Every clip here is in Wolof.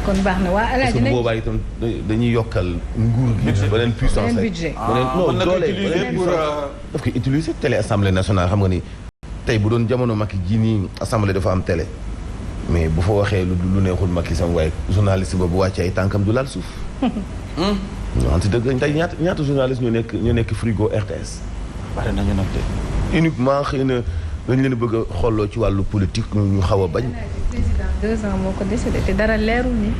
kon baax na waa Alaaji parce que boobaa itam dañuy yokkal nguur gi beneen puissance budget non doole daf koy utiliser télé assemblée nationale xam nga ni tey bu doon jamono Macky ji nii assemblée dafa am télé mais bu fa waxee lu neexul Macky sam waaye journaliste ba bu wàccee ay tànkam du laal suuf wante dëgg tey ñaata journaliste ñoo nekk frigo RTS bare nañu nag de uniquement xëy na dañ leen bëgg a xooloo ci wàllu politique ñu xaw a bañ président 2 ans moo ko décidé te dara leerul ni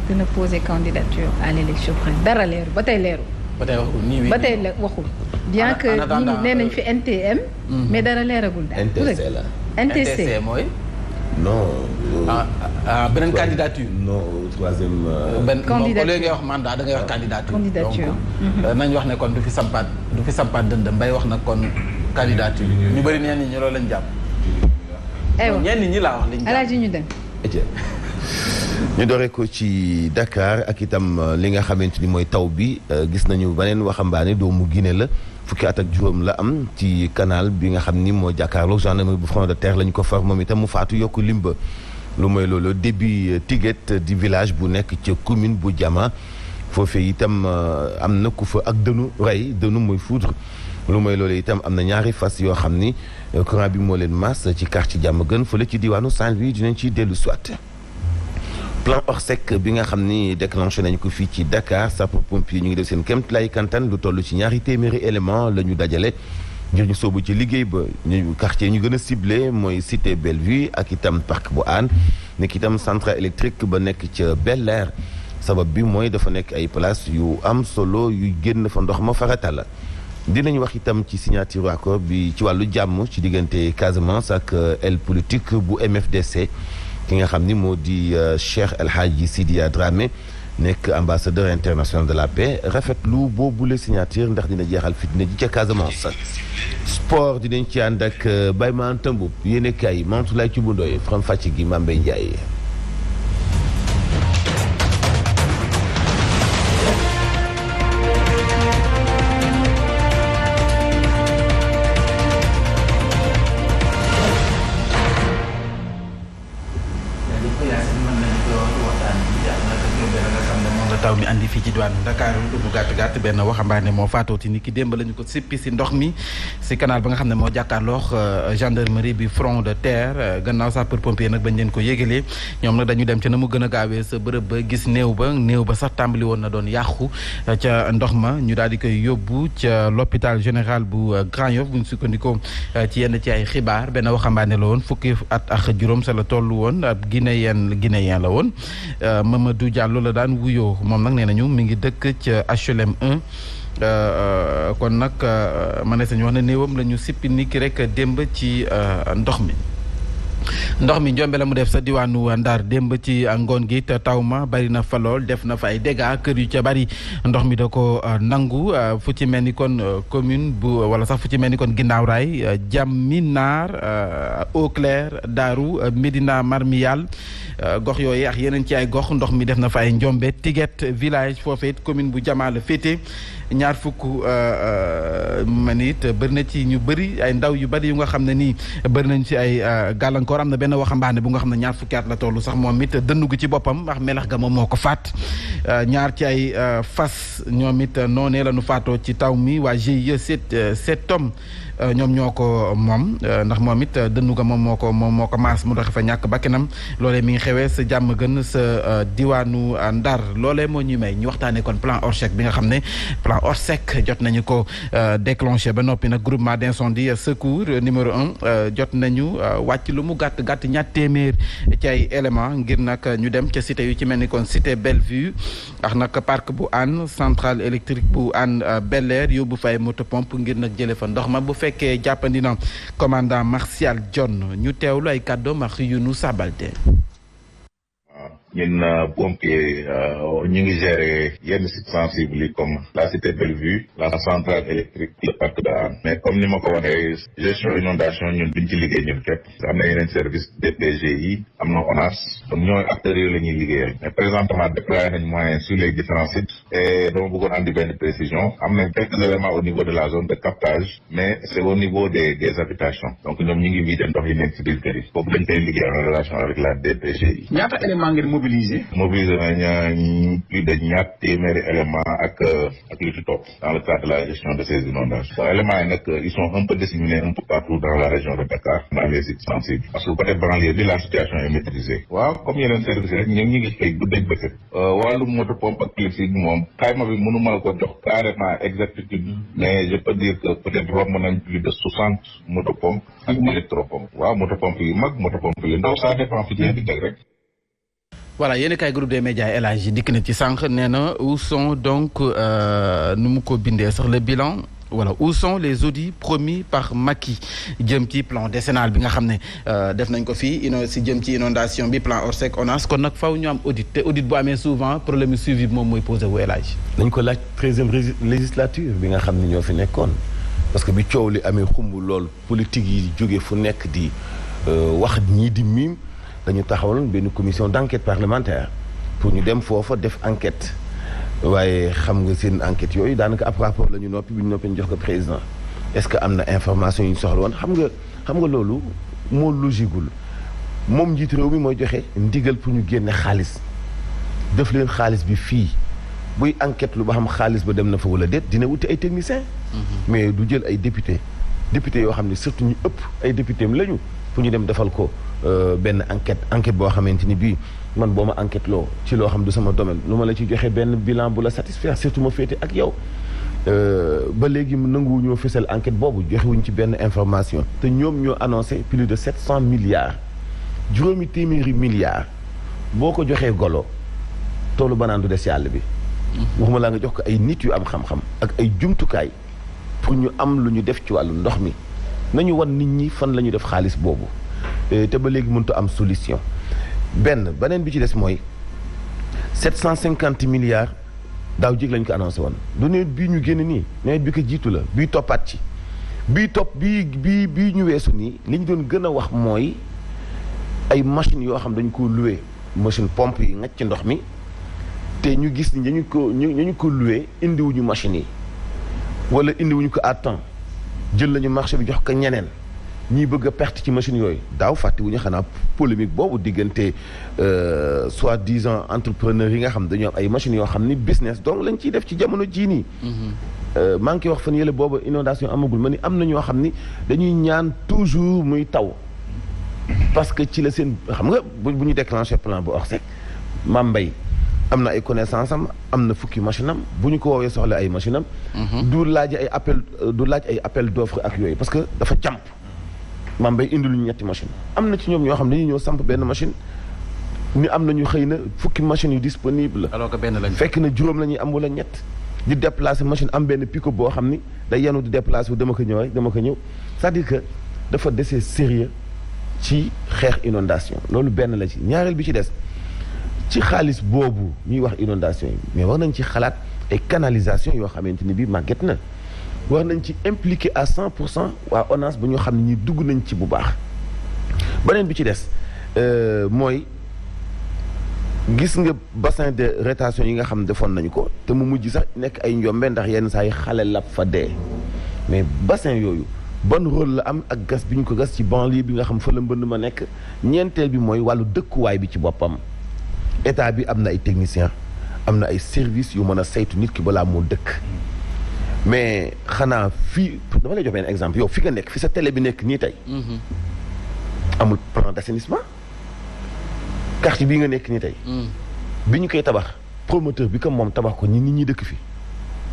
dina poser candidature à l'élection prochaine dara leerul ba tey leerul ba tey waxul nii ba tey waxul bien que ñi nee nañ fi NTM mais dara leeragul daal NTC la NTC mooy non beneen candidature non troisième candidature léegi ngay wax mandat da ngay wax candidature donc nañ wax ne kon du fi sampaat dënd mbay wax na kon candidature ñu bëri ñenn ñi loolu lañ jàpp aywa ñenn ñi laa wax liñ jàpp Alaaji ñu dem ñu dooree ko ci Dakar ak itam li nga xamante ni mooy taw bi gis nañu beneen waxambaane doomu Guinée la fukki at ak juróom la am ci canal bi nga xam ni moo jàkkaarloo gendarmerie bu front de terre lañu ko far moom itam mu faatu yokku limba lu mooy loolu début Tiguet di village bu nekk ca commune bu Diama foofee itam am na ku fa ak dënu mooy foudre lu mooy loolu itam am na ñaari fas yoo xam ni courant bi moo leen mas ci quartier Diamaguène fële ci diwaanu Saint-Louis dinañ ciy dellu soit plan Orsec bi nga xam ni déclenché nañu ko fii ci Dakar sapeurs-pompiers ñu ngi def seen kéemtalaay kantan lu toll ci ñaari téeméeri élément la ñu dajale ngir ñu soobu ci liggéey ba ñu quartier ñu gën a ciblé mooy cité Bellevue ak itam parc bu Hann nekk itam centrale électrique ba nekk ca Bel Air sabab bi mooy dafa nekk ay place yu am solo yu génn fa ndox ma farata la dinañ wax itam ci signature accord bi ci wàllu jàmm ci diggante Casamance ak aile politique bu MFDC ki nga xam ni moo di Cheikh El Hadji Sidia Dramé nekk ambassadeur international de la paix rafetlu boobule signature ndax dina jeexal fitna ji ca Casamance. sport dinañ ci ànd ak Baye Man Tëmbu yéen kay Mantoulaye ci bundooy Faram Fàcc gi Mambey Ndiaye. taw mi andi fii ci diwaan Dakar bu gàtt benn waxambaane moo faatooti ni ki démb lañu ko sippi si ndox mi si canal ba nga xam ne moo jàkkaarloox gendarmerie bi front de terre gannaaw sapeur pompier nag bañ leen ko yégalee ñoom nag dañu dem ca na mu gën a gaawee sa bërëb ba gis néew ba sax tàmbali woon na doon yàqu ca ndox ma ñu daal di koy yóbbu ca l'hôpital général bu Grand Yoff bu ñu sukkandikoo ci yenn ci ay xibaar benn waxambaane la woon fukki at ak juróom sa la toll woon ab guinéen la woon Mamadou Diallo la daan wuyoo moom nag nee nañu mi ngi dëkk ca HLM 1 kon nag ma ne sañu wax ne néewam la ñu sippi ni ki rek démb ci ndox mi njombe la mu def sa diwaanu Ndar démb ci ngoon gi te taw ma bari na fa lool def na fa ay dégâts kër yu ca bari ndox mi da ko nangu fu ci mel ni kon commune bu wala sax fu ci mel ni kon Ginnaaw Raay Jaminaar Eau Claire Daaru Médina Marmiyal gox yooyu ak yeneen ci ay gox ndox mi def na fa ay njombe Tiguet village foofee it commune bu Jamaa la féete ñaar fukk man it bëri na ci ñu bëri ay ndaw yu bëri yu nga xam ne nii bëri nañ ci ay gàllankoor am na benn waxambaane bu nga xam ne ñaar fukki at la tollu sax moom it dënnu gi ci boppam ndax melax ga moom moo ko faat ñaar ci ay fas ñoom it noonee la ñu faatoo ci taw mi waa GIE sept hommes ñoom ñoo ko moom ndax moom it dënnu ga moom moo ko maas mu doxe fa ñàkk bakkanam loolee mi ngi xewee sa jàmm gën sa diwaanu Ndar loolee moo ñuy may ñu waxtaanee kon plan Orsec bi nga xam ne plan Orsec jot nañu ko déclenché ba noppi nag groupement d'incendie secours numéro 1 jot nañu wàcc lu mu gàtt ñaar téeméer ci ay éléments ngir nag ñu dem ca cité yu ci mel ni kon cité Bellevue ak nag parc bu Hann centrale électrique bu Hann Bel Air yóbbu fay moto pompe ngir nag jële fa ndox ma bu fekkee jàppandi na commandant Martial John ñu teewlu ay kàddoom ak Younoussa Baldé. ñun pompier ñu ngi gérer yenn sites sensibles yi comme la cité Bellevue la centrale électrique le parc de Hann mais comme ni ma ko waxee gestion inondation ñun duñ ci liggéey ñun képp am na yeneen service DPGI am na ONAS donc ñooy acteurs yooyu la ñuy liggéeyal mais présentement déployé nañ moyens sur les différents sites et dama bëggoon andi benn précision am nañ quelques éléments au niveau de la zone de captage mais c'est au niveau des habitations donc ñoom ñu ngi vider ndox yi nekk ci biir kër yi boobu dañ koy liggéey en relation avec la DPGI. ñaata élément ngeen mobiliser nañ plus de ñaar téeméeri éléments ak lu ci topp dans le cadre de la gestion de ces inondations. Bon, éléments yi nag ils sont un peu disséminés un peu partout dans la région de Dakar dans les sites sensibles parce que côté banlieue bi la situation est maîtrisée. waaw comme yeneen services rek ñoom ñu ngi fay guddeeg bëccëg wàllu moto pompe ak climatique moom xayma bi mënu ma la ko jox carrément exactitude mais je peux dire que peut-être romb nañ plus de 60 moto pompe ak électropompe. waaw moto pompe yu mag moto pompe yu ndaw ça dépend fi di teg rek. voilà yéen kay groupe des médias El Hadji dikk na ci sànq nee na où sont donc nu mu ko bindee sax le bilan voilà où sont les audits promis par Macky jëm ci plan décennal bi nga xam ne def nañ ko fii si jëm ci inondation bi plan Orsec ONAS kon nag faw ñu am audit te audit bu amee souvent problème yu suivi bi moom mooy posé wu El Hadji. dañ ko laaj 13e législature bi nga xam ne ñoo fi nekkoon parce que bi coow li amee xumb lool politique yi jóge fu nekk di wax ñii di miim. dañu taxawaloon benn commission d'enquête parlementaire pour ñu dem foofa def enquête waaye xam nga seen enquête yooyu daanaka ab rapport la ñu noppi bi ñu noppi ñu jox ko président est-ce que am na information yu ñu soxla woon xam nga loolu moo logigul moom njiitu réew mi mooy joxe ndigal pour ñu génne xaalis def leen xaalis bi fii buy enquête lu ba xam xaalis ba dem na fa wala déet dina wuti ay techniciens. mais du jël ay député yoo xam ne surtout ñu ëpp ay député am lañu pour ñu dem defal ko benn enquête boo xamante ni bii man boo ma enquête loo ci loo xam du sama domaine lu ma la ci joxe benn bilan bu la satisfaire surtout ma féete ak yow ba léegi nanguwu ñoo fësal enquête boobu joxewuñ ci benn information te ñoom ñoo annoncé plus de 700 milliards juróomi téeméeri milliards boo ko joxee golo toolu banaan du des ci àll bi waxuma laa nga jox ko ay nit yu am xam-xam ak ay jumtukaay pour ñu am lu ñu def ci wàllu ndox mi nañu wan nit ñi fan la ñu def xaalis boobu te ba léegi mënut a am solution beneen bi ci des mooy 750 milliards daaw jég lañ ko annoncé woon du nawet bii ñu génn nii nawet bi ko jiitu la bii toppaat ci bii ñu weesu nii li ñu doon gën a wax mooy ay machines yoo xam dañu ko loué machine pompe yi ngacc ci ndox mi te ñu gis ni ñu ko loué indiwuñu machines yi wala indiwuñu ko à temps jël nañu marché bi jox ko ñeneen ñii bëgg a perte ci machine yooyu daaw fàttewuñu xanaa polémique boobu diggante soi-disant entrepreneurs yi nga xam dañoo am ay machines yoo xam ni business donc lañ ciy def ci jamono jii nii. maa ngi koy wax fan yële boobu inondation amagul ma ni am na ñoo xam ni dañuy ñaan toujours muy taw parce que ci la seen xam nga bu ñu déclenché plan bu Orsec Mame Mbaye am na ay connaissance am na fukki machine am bu ñu ko woowee soxla ay machine am. du laaj ay appel d'offre ak yooyu parce que dafa jàmp. Mame Mbaye indi lu ñu ñetti machine am na ci ñoom ñoo xam ne dañuy ñëw samp benn machine ni am nañu xëy na fukki machine yu disponible alors que benn lañ fekk na juróom la ñuy am wala ñett di déplacer machine am benn pick-up boo xam ni day yenu di déplacer wu dama ko ñëw c'est-à-dire que dafa desee sérieux ci xeex inondation loolu benn la ci ñaareel bi ci des ci xaalis boobu ñuy wax inondation yi mais war nañ ci xalaat ay canalisation yoo xamante ni bii màgget na war nañ ci impliqué à 100% waa ONAS bu ñu xam ne ñi dugg nañ ci bu baax beneen bi ci des mooy gis nga bassin de rétention yi nga xam ne defoon nañu ko te mu mujj sax nekk ay njombe ndax yenn saa yi xale la fa dee mais bassin yooyu ban rôle la am ak gas bi ñu ko gas ci banlieue bi nga xam fa la mbënd ma nekk ñeenteel bi mooy wàllu dëkkuwaay bi ci boppam état bi am na ay techniciens am na ay services yu mën a saytu nit ki balaa moo dëkk mais xanaa fii dama lay jox benn exemple yow fi nga nekk fi sa télé bi nekk nii tey amul plan d'assainissement quartier bii nga nekk nii tey bi ñu koy tabax promoteur bi comme moom tabax ko nit ñi dëkk fi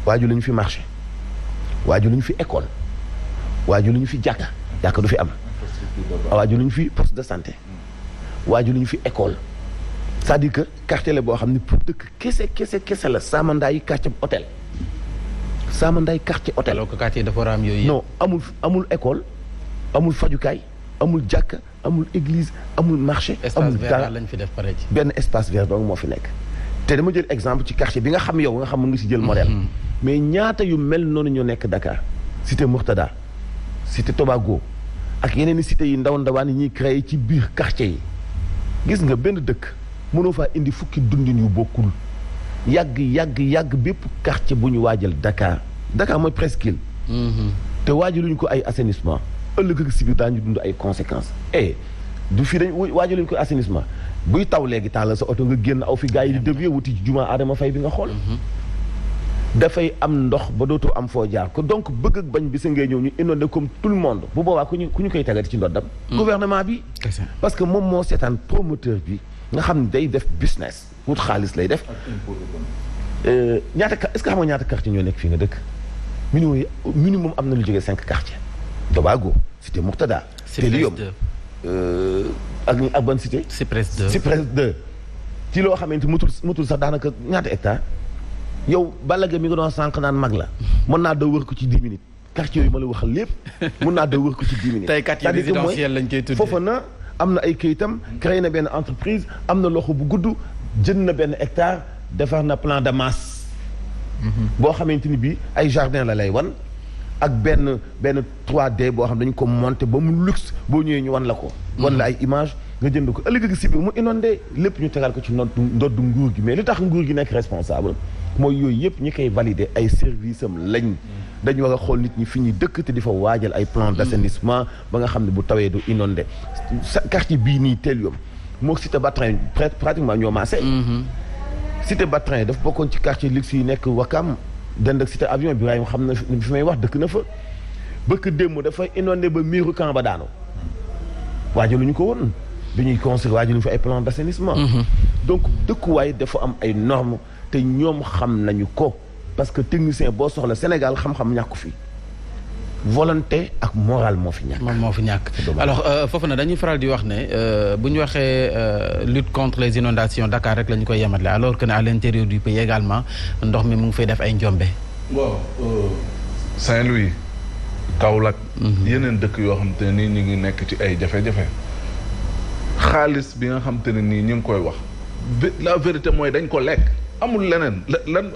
waaju la ñu fi marché waaju la ñu fi école waaju la ñu fi jàkka du fi am waaju la ñu fi poste de santé waaju la ñu fi école c'est-à-dire que quartier la boo xam ne pour dëkk kese la Samandaay quartier hôtel Samandaay quartier hôtel. alors que quartier dafa war a am yooyu. non amul école amul fajukaay amul jàkka amul église amul marché. amul dara lañ fi def pare ci. benn espace vert donc moo fi nekk. te dama jël exemple ci quartier bi nga xam yow nga xam mën nga si jël modèle. mais ñaata yu mel noonu ñoo nekk Dakar cité Mourtada cité Tobago ak yeneen i cité yi ndawaan yi ñuy créé ci biir quartier yi gis nga benn dëkk mënoo faa indi fukki dundin yu bokkul. yàgg bépp quartier bu ñu waajal Dakar mooy presqu'île te waajaluñu ko ay assainissement ëllëg ak si biir daañu dund ay conséquences du fii dañ waajaluñu ko assainissement buy taw léegi taal sa oto nga génn aw fi gars yi di dévier wuti ci jumaa Adama Faye bi nga xool dafay am ndox ba dootoo am foo jaar ko donc bëgg ak bañ bi sa ngay ñëw ñu inondé comme tout le monde bu boobaa ku ñu koy tegati ci ndoddam gouvernement bi parce que moom moo seetaan promoteur bi nga xam ne day def business wut xaalis lay def ñaata est-ce que xam nga ñaata quartier ñoo nekk fii nga dëkk minimum am na lu jógee 5 quartiers Tobago cité Mourtada Télium ak ban cité Cyprès 2 ci loo xamante mutul sax daanaka ñaata hectare yow Balla Gaye mi nga doon sànq naan mag la mën naa daw wër ko ci 10 minutes quartier yooyu ma la waxal lépp mën naa daw wër ko ci 10 minutes tey quartier résidentiel lañ koy tuddee foofa na am na ay kayitam créé na benn entreprise am na loxo bu gudd jënd na benn hectare defar na plan de masse boo xamante ni bii ay jardin la lay wan ak benn 3D boo xam dañu ko monté ba mu luxe boo ñëwee ñu wan la ko wan la ay image nga jënd ko ëllëg gi si biir mu inondé lépp ñu tegal ko ci ndoddu nguur gi mais li tax nguur gi nekk responsable mooy yooyu yëpp ñi koy valider ay service am lañ dañu war a xool nit ñi fi ñuy dëkk te di fa waajal ay plan d'assainissement ba nga xam ne bu tawee du inondé quartier bii nii Télium moo cité Batrin pratiquement ñoo maasee cité Batrin dafa bokkoon ci quartier luxe yi nekk Wakam dend ak cité avion bi waaye xam na fi may wax dëkk na fa bëkk démb dafay inondé ba miiru camp ba daanu waajaluñu ko woon bi ñuy construire waajaluñu fa ay plan d'assainissement donc dëkkuwaay dafa am ay normes te ñoom xam nañu ko parce que technicien boo soxla Sénégal xam-xam ñàkku fi volonté ak morale moo fi ñàkk. moom moo fi ñàkk alors foofu na dañuy faral di wax ne bu ñu waxee lutte contre les inondations Dakar rek la ñu koy yematale alors que ne à l'intérieur du pays également ndox mi mu ngi fay def ay njombe. waaw Saint-Louis Kaolack. yeneen dëkk yoo xam te ne nii ñu ngi nekk ci ay jafe-jafe. xaalis bi nga xam te ne nii ñu ngi koy wax la vérité mooy dañ ko lekk. amul leneen lan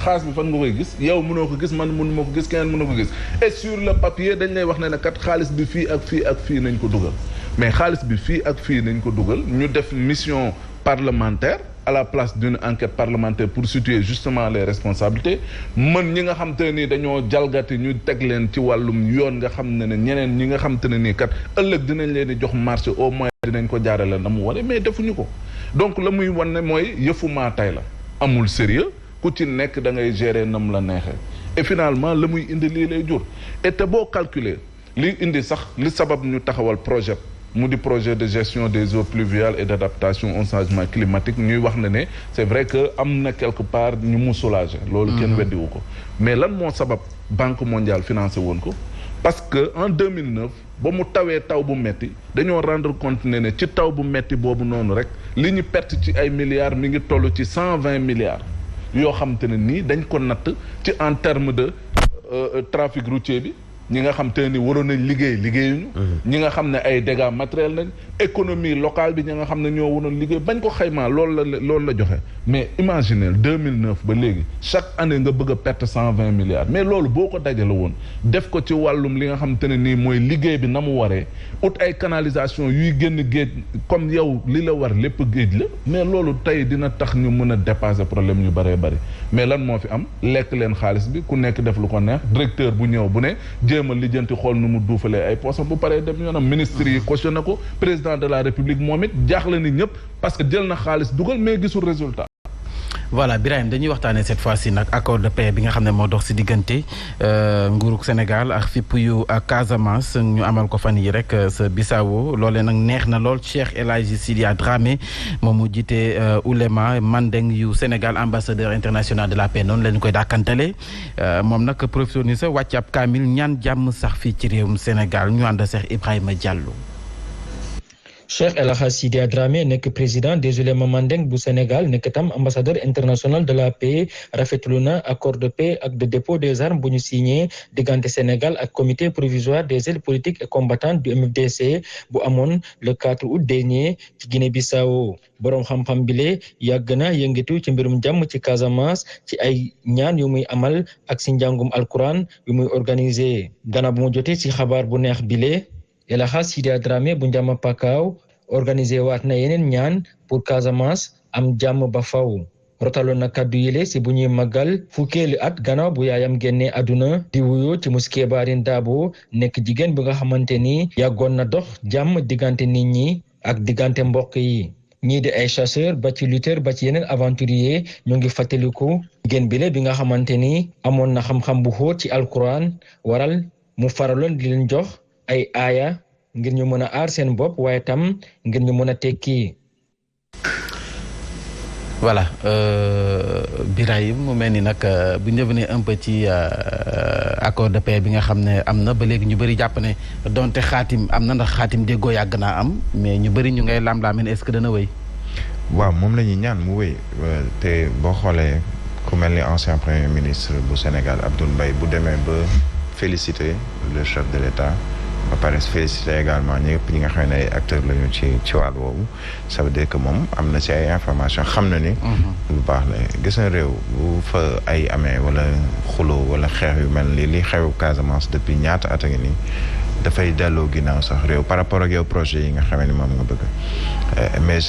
xaalis bi fan nga koy gis yow mënoo ko gis man mënuma ko gis keneen mënoo ko gis et sur le papier dañ lay wax ne kat xaalis bi fii ak fii ak fii nañ ko dugal mais xaalis bi fii ak fii nañ ko dugal ñu def mission parlementaire à la place d'une enquête parlementaire pour situer justement les responsabilités mën ñi nga xam te ne nii dañoo jalgati ñu teg leen ci wàllum yoon nga xam ne ñeneen ñi nga xam te ne nii kat ëllëg dinañ leen di jox marché au moins dinañ ko jaarale na mu wane mais defuñu ko donc la muy wan ne mooy yëfu maa tay la amul sérieux ku ci nekk da ngay gérer nam la neexee et finalement la muy indi lii lay jur et te boo calculer li indi sax li sabab ñu taxawal projet mu di projet de gestion des eaux pluviales et d'adaptation au changement climatique ñuy wax ne c'est vrai que am na quelque part ñu mu soulager loolu kenn weddiwu ko mais lan moo sabab Banque mondiale financé woon ko parce que en 2009 ba mu tawee taw bu metti dañoo rendre compte ne ci taw bu metti boobu noonu rek li ñu perte ci ay milliards mi ngi toll ci 120 milliards yoo xam te ne nii dañ ko natt ci en terme de trafic routier bi ñi nga xam te ne ni waroon nañ liggéeyuñu ñi nga xam ne ay dégâts matériels nañ économie locale bi ñi nga xam ne ñoo waroon liggéey bañ ko xaymaa loolu la joxe mais imaginez 2009 ba léegi chaque année nga bëgg a perte 120 milliards mais loolu boo ko dajale woon def ko ci wàllum li nga xam te ne nii mooy liggéey bi na mu waree ut ay canalisation yuy génn géej comme yow li la war lépp géej la mais loolu tey dina tax ñu mën a dépasser problème yu bëree bëri mais lan moo fi am lekk leen xaalis bi ku nekk def lu ko neex directeur bu ñëw bu ne jéem a lijjanti xool nu mu duufalee ay poosam bu paree dem yoonam ministre yi cautionné ko président de la république moom it jaaxle ni ñëpp parce que jël na xaalis dugal mais gisul résultat. voilà Birahim dañuy waxtaanee cette fois-ci nag accord de paix bi nga xam ne moo dox ci diggante nguurug Sénégal ak fipp yu Casamance ñu amal ko fan yi rek sa Bissau loolee nag neex na lool Cheikh El Hadji Sidia Dramé moom mu jiite Oulema Mandeng yu Sénégal ambassadeur international de la paix noonu la ñu koy dàkkantale moom nag professeur ni sa wàcc ab kaamil ñaan jàmm sax fii ci réewum Sénégal ñu ànd Cheikh Ibrahima Diallo. Cheikh El Hadji Sidia Dramé nekk président des Oulema Mandeng bu Sénégal nekk tam ambassadeur international de la paix rafetlu na accord de paix ak de dépôt des armes bu ñu signé diggante Sénégal ak comité provisoire des aides politiques et combattantes du MFDC bu amoon le 4 août dernier ci Guinée-Bissau boroom xam-xam bile yàgg na yëngatu ci mbirum jàmm ci Casamance ci ay ñaan yu muy amal ak si njàngum alquran yu muy organiser gannaaw bu mu jotee ci xabaar bu neex bile El Hadji Sidia Dramé bu Njama Pakaaw organisé waat na yeneen ñaan pour Casamance am jàmm ba faw rotaloon na kaddu yile si bu ñuy màggal fukkeelu at gannaaw bu yaayam génnee àdduna di wuyoo ci Mosquée Barin Dabo nekk jigéen bi nga xamante ni yàggoon na dox jàmm diggante nit ñi ak diggante mbokk yi ñii di ay chasseur ba ci lutteur ba ci yeneen aventurier ñu ngi fàttaliku jigéen bile bi nga xamante ni amoon na xam-xam bu xóot ci alquran waral mu faraloon di leen jox ay aaya ngir ñu mën a aar seen bopp waaye tam ngir ñu mën a tekki. voilà Birahim mu mel ni nag bu ñu revenir un peu ci accord de paix bi nga xam ne am na ba léegi ñu bëri jàpp ne donte xaatim am na ndax xaatim déggoo yàgg naa am mais ñu bëri ñu ngay lam-laamee est-ce que dana wéy. waaw moom la ñuy ñaan mu wéy te boo xoolee ku mel ni ancien premier ministre bu Sénégal Abdoul Mbaye bu demee ba féliciter le chef de l'État ba pare féliciter également ñëpp ñi nga xam ne ay acteurs lañu ci wàll woowu ça veut dire que moom am na ci ay information xam na ni lu baax la gis na réew bu fa ay amee wala xuloo wala xeex yu mel ni li xew Casamance depuis ñaata at a ngi nii dafay delloo ginnaaw sax réew par rapport ak yow projet yi nga xam ne moom nga bëgg mais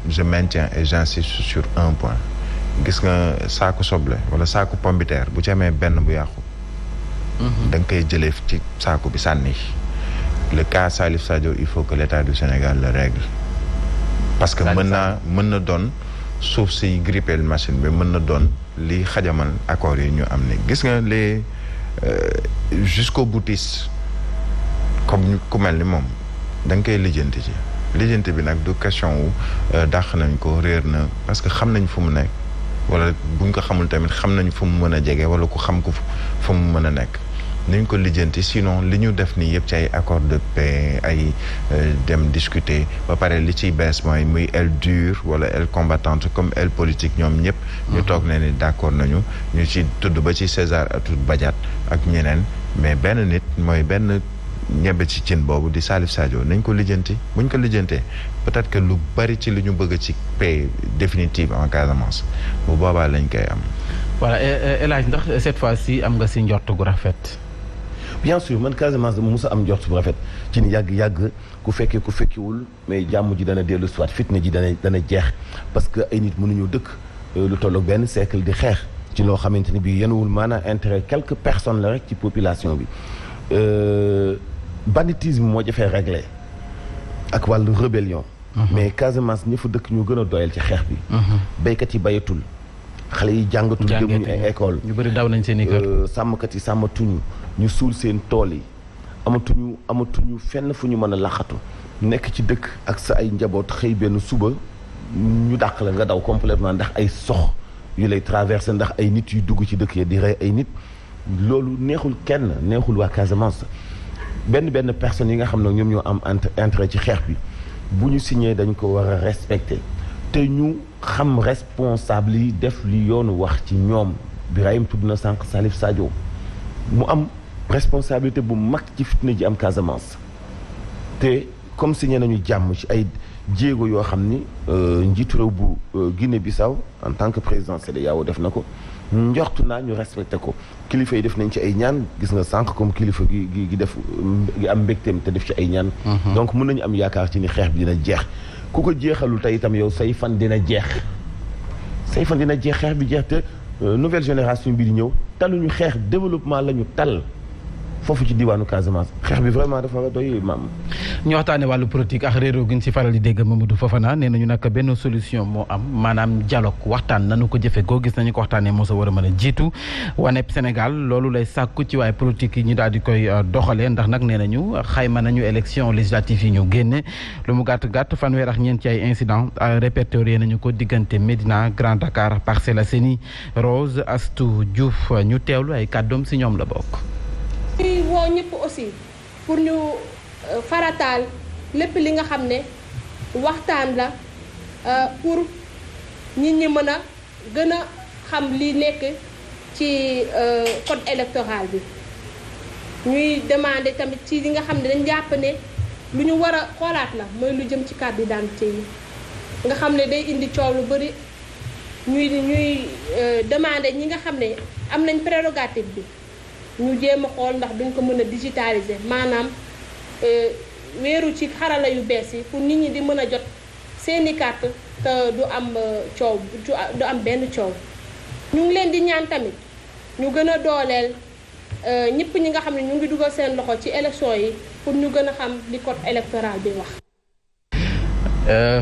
je maintiens et j'insiste sur un point gis nga saaku soble wala saaku pomme de terre bu ci amee benn bu yàqu da nga koy jëlee ci saaku bi sànni. Le cas Salif Sadio il faut que l'État du Sénégal le règle parce que mën na doon suuf si grippeel machine bi mën na doon li xajamal accords yi ñu am ni gis nga les jusqu'au boutiste comme ku mel ni moom da nga koy lijjanti bi nag du question wu dàq nañ ko réer na parce que xam nañ fu mu nekk wala buñ ko xamul tamit xam nañ fu mu mën a jege wala ku xam ko fu mu mën a nekk nañ ko lijjanti sinon li ñu def nii yëpp ci ay accord de paix ay dem discuter ba pare li ciy bees mooy muy aile dure wala aile combattante comme aile politique ñoom ñëpp ñu toog ne ni d'accord nañu ñu ci tudd ba ci César Atoute Badiate ak ñeneen mais benn nit mooy benn ñebe ci cin boobu di Salif Sadio nañ ko lijjanti buñ ko lijjantee peut-être que lu bari ci li ñu bëgg ci paix définitive en Casamance bu boobaa lañ koy am. voilà El Hadj ndax cette fois-ci am nga si njort gu rafet. bien sûr man Casamance dama mos a am njort bu rafet ci ni yàgg ku fekkee ku fekkiwul mais jàmm ji dana dellu soit fitna ji dana jeex parce que ay nit mënuñu dëkk lu tolloog benn siècle di xeex ci loo xamante ni bii yenuwul maanaam intérêt quelques personnes la rek ci population bi banditisme moo jafee réglé ak wàllu rébellion mais Casamance ñi fa dëkk ñu gën a doyal ci xeex bi béykat yi bayatul xale yi jàngatul demuñu ay école ñu bëri daw nañ seen i kër sàmmkat yi sàmmatuñu ñu suul seen tool yi amatuñu fenn fu ñu mën a laxatu nekk ci dëkk ak sa ay njaboot xëy benn suba ñu dàq la nga daw complètement ndax ay sox yu lay traversé ndax ay nit yu dugg ci dëkk yi di rey ay nit loolu neexul kenn neexul waa Casamance benn personne yi nga xam ne ñoom ñoo am intérêt ci xeex bi bu ñu signé dañ ko war a respecté te ñu xam responsable yi def li yoonu wax ci ñoom Birahim tudd na sànq Salif Sadio mu am responsabilité bu mag ci fitna ji am Casamance te comme signé nañu jàmm ci ay jéego yoo xam ni njiitu réew bu Guinée-Bissau en tant que président CEDEAO def na ko njortu naa ñu respecté ko kilifa yi def nañ ci ay ñaan gis nga sànq comme kilifa gi def gi am mbégteem te def ci ay ñaan donc mën nañu am yaakaar ci ni xeex bi dina jeex ku ko jeexalul tey itam yow say fan dina jeex xeex bi jeex te nouvelle génération bi di ñëw taluñu xeex développement la ñu tal foofu ci diwaanu Casamance xeex bi vraiment dafa doy maam. ñu waxtaanee wàllu politique ak réeróo gi ñu ci faral di dégg Mamadou Fofana nee nañu nag benn solution moo am maanaam dialogue waxtaan nanu ko jëfee koo gis nañu ko waxtaanee moo sa war a mën a jiitu wanep Sénégal loolu lay sàkku ci waaye politique yi ñu daal di koy doxalee ndax nag nee nañu xayma nañu élection législative yi ñu génne lu mu gàtt fanweer ak ñeent ci ay incident répertorié nañu ko diggante Médina Grand Dakar Parcelles Assainies Rose Astou Diouf ñu teewlu ay kàddoom si ñoom la bokk. ñuy woo ñëpp aussi pour ñu farataal lépp li nga xam ne waxtaan la pour nit ñi mën a gën a xam li nekk ci code électoral bi ñuy demander tamit ci li nga xam ne dañ jàpp ne lu ñu war a xoolaat la mooy lu jëm ci carte d'identité yi nga xam ne day indi coow lu bari ñuy demander ñi nga xam ne am nañ prérogative bi ñu jéem a xool ndax duñ ko mën a digitaliser maanaam wéeru ci xarala yu bees yi pour nit ñi di mën a jot seeni carte te du am coow du am benn coow. ñu ngi leen di ñaan tamit ñu gën a dooleel ñëpp ñi nga xam ne ñu ngi dugal seen loxo ci élection yi pour ñu gën a xam li code électoral bi wax.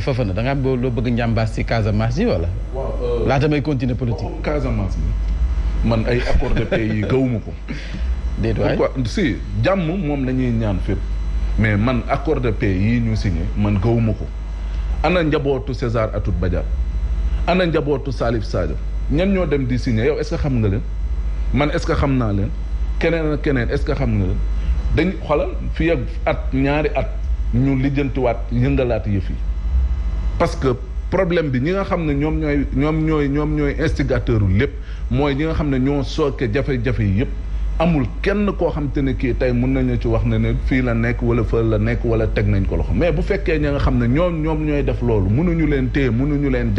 Fofana da nga am loo bëgg njàmbaas ci Casamance yi wala. waaw laata may continuer politique. Casamance bi man ay accord de paix yi gawuma ko. déet waay si jàmm moom la ñuy ñaan fépp mais man accord de paix yii ñu signé man gawuma ko. ana njabootu César Atoute Badiate ana njabootu Salif Sadio ñan ñoo dem di signé yow est-ce que xam nga leen man est-ce que xam naa leen keneen ak keneen est-ce que xam nga leen dañ xoolal fii ak ñaari at ñu lijjantiwaat yëngalaat yëf yi parce que problème bi ñi nga xam ne ñoom ñooy instigateur u lépp mooy ñi nga xam ne ñoo sooke jafe-jafe yi yëpp amul kenn koo xam te ne kii tey mun nañu ci wax ne fii la nekk wala fa la nekk wala teg nañ ko loxo mais bu fekkee ña nga xam ne ñoom ñooy def loolu mënuñu leen téye mënuñu leen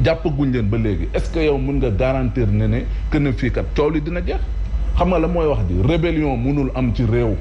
jàppaguñ leen ba léegi est-ce que yow mun nga garantir ne que ne fii kat coow li dina jeex xam nga la mooy wax di rébellion mënul am ci réew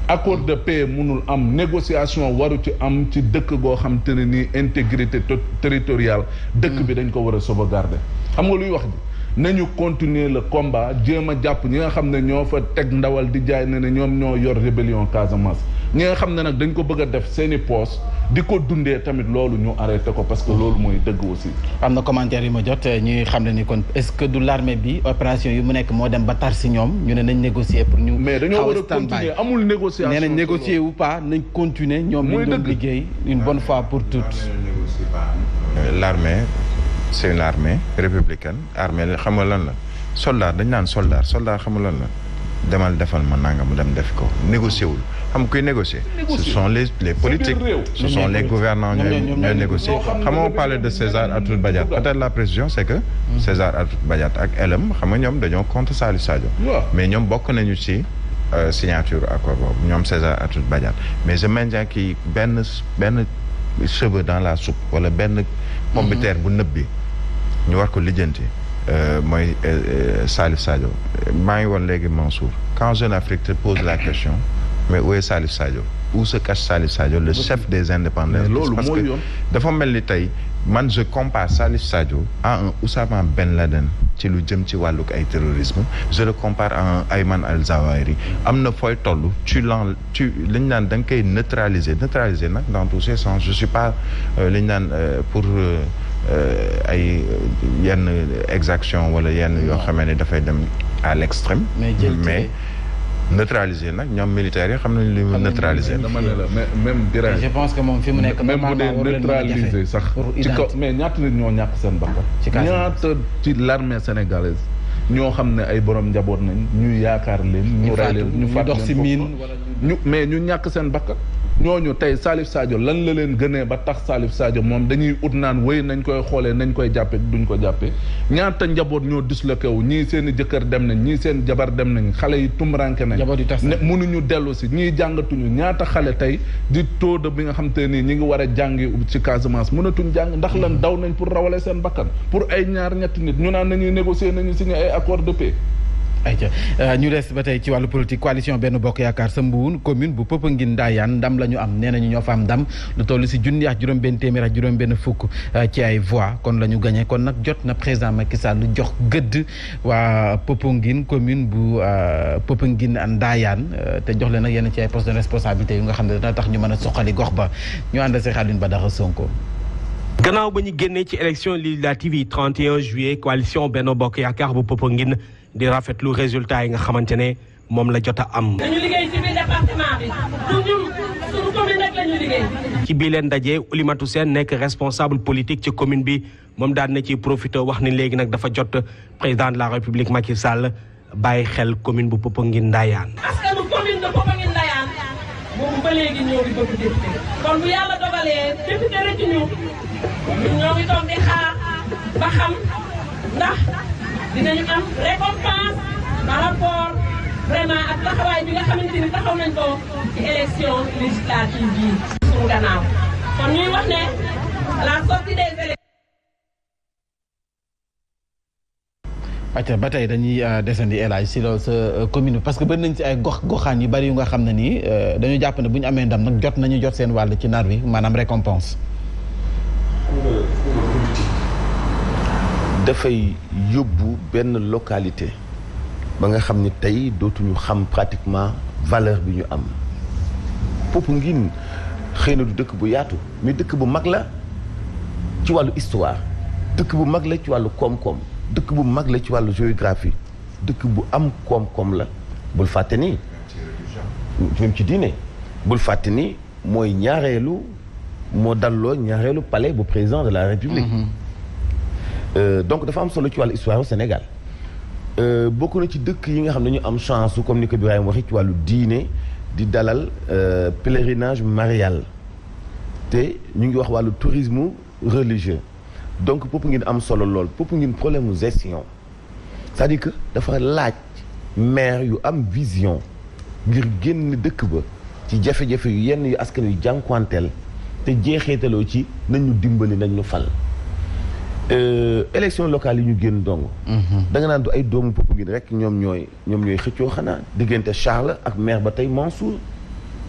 accord de paix mënul am négociation waru ci am ci dëkk goo xam te ne nii intégrité territoriale dëkk bi dañ ko war a sauvegarder xam nga luy wax ji nañu continuer le combat jéem a jàpp ñi nga xam ne ñoo fa teg ndawal di jaay ne ñoom ñoo yor rébellion Casamance ñi nga xam ne nag dañ ko bëgg a def seeni poos di ko dundee tamit loolu ñu arrêté ko parce que loolu mooy dëgg aussi. am na commentaire yu ma jot ñuy xam ne ni kon est-ce que du l'armée bi opération yu mu nekk moo dem ba tar si ñoom ñu ne nañ négocier pour ñu. mais dañoo war a continuer amul négociation. nee nañ négocier ou pas nañ continuer ñoom ñu doon liggéey une bonne fois pour toutes. L'armée c'est une armée républicaine armée xam nga lan la soldat dañ naan soldat xam nga lan la demal defal ma nanga mu dem def ko négocier wul xam kuy négocier ce sont les politiques ce sont les gouvernants ñooy négocier xam nga on parlait de César Atoute Badiate peut-être la précision c'est que César Atoute Badiate ak LM xam nga ñoom dañoo contre Salif Sadio mais ñoom bokk nañu ci signature accord boobu ñoom César Atoute Badiate mais je maintiens ki benn cheveu dans la soupe wala benn pomme de terre bu nëb bi ñu war ko lijjanti mooy Salif Sadio maa ngi woon léegi Mansour quand Jeune Afrique te pose la question mais où est Salif Sadio où se cache Salif Sadio le chef des indépendants parce que dafa mel ni tey man je compare Salif Sadio à un Oussama Ben Laden ci lu jëm ci wàllug ay terrorisme je le compare à un Ayman al-Zawahiri am na fooy toll li ñu naan da nga koy neutraliser nag dans tous ces sens je suis pas li ñu naan pour ay yenn exaction wala yenn yoo xamee ne dafay dem à l'extrême mais neutraliser nag ñoom militaires yi xam nañu li mu neutraliser. dama ne la même Birame je pense que moom fi mu nekk même bu dee neutraliser sax ci kaw mais ñaata nit ñoo ñàkk seen bakkan ñaata ci l'armée sénégalaise ñoo xam ne ay borom njaboot nañ ñu yaakaar leen ñu rey leen ñu faat dox ci miin ñu mais ñu ñàkk seen bakkan ñooñu tey Salif Sadio lan la leen gënee ba tax Salif Sadio moom dañuy ut naan wéy nañ koy xoolee nañ koy jàppee duñ ko jàppee ñaata njaboot ñoo disloqué wu ñii seen i jëkkër dem nañ ñii seen jabar dem nañ xale yi tumranke nañ ne mënuñu dellu si ñii jàngatuñu ñaata xale tey di taux de bi nga xam te nii ñi ngi war a jàngi ci Casamance mënatuñ jàng ndax lan daw nañ pour rawale seen bakkan pour ay ñaar ñetti nit ñu naan nañuy négocier nañu signé ay accord de paix ayca ñu des ba tey ci wàllu politique coalition Benno Bokk Yaakaar sa Mbuun commune bu Popenguine Ndayane ndam la ñu am nee nañu ñoo fa am ndam lu toll si junni ak juróom-benn téeméer ak juróom-benn fukk ci ay voix kon la ñu gagné kon nag jot na président Macky Sall lu jox gëdd waa Popenguine commune bu Popenguine Ndayane te jox leen nag yenn ci ay postes de responsabilité yu nga xam ne dana tax ñu mën a soqali gox ba ñu ànd si Khaline Badara Sonko. gannaaw ba ñu génnee ci élection législative yi 31 juillet coalition Benno Bokk Yaakaar bu Popenguine di rafetlu résultat yi nga xamante ne moom la jot a am. dañu liggéey ci biir département bi ñun suñu commune rek la ñu liggéey. ci bii leen daje Oulimatou Sène nekk responsable politique ci commune bi moom daan na ci profité wax ni léegi nag dafa jot président de la République Macky Sall bàyyi xel commune bu Popenguine Ndayane. askanu commune de Popenguine Ndayane boobu ba léegi ñoo ngi bëgg député kon bu yàlla dogalee député rek ñun ñoo ngi toog di xaar ba xam ndax dinañu am récompense par rapport vraiment ak taxawaay bi nga xamante ni taxaw nañ ko ci élection législative yi suñu gannaaw kon ñuy wax ne la sortie des élections. acca ba tey dañuy descendi élage si loolu sa commune parce que bëri nañ ci ay goxaan yu bari yu nga xam ne nii dañu jàpp ne bu ñu amee ndam nag jot nañu jot seen wàll ci nar wi maanaam récompense. dafay yóbbu benn localité ba nga xam ni tey dootuñu xam pratiquement valeur bi ñu am Popenguine xëy na du dëkk bu yaatu mais dëkk bu mag la ci wàllu histoire dëkk bu mag la ci wàllu koom-koom dëkk bu mag la ci wàllu géographie dëkk bu am koom-koom la bul fàtte ni même ci diine bul fàtte ni mooy moo dalloo ñaareelu palais bu président de la République donc dafa am solo ci wàllu histoire au Sénégal bokk na ci dëkk yi nga xam ne ñu am chance su comme ni ko Birahim waxee ci wàllu diine di dalal pèlerinage marial te ñu ngi wax wàllu tourisme religieux donc Popenguine am solo lool Popenguine problème mu gestion c'est-à-dire que dafa laaj maire yu am vision ngir génn dëkk ba ci jafe-jafe yu yenn yu askan yu jànkuwanteel te jeexeetaloo ci nañ ñu dimbali nañ ñu fal élection locale yi ñu génn dong da nga naan du ay doomu Popenguine rek ñoom ñooy xëccoo xanaa diggante Charles ak maire ba tey Mansour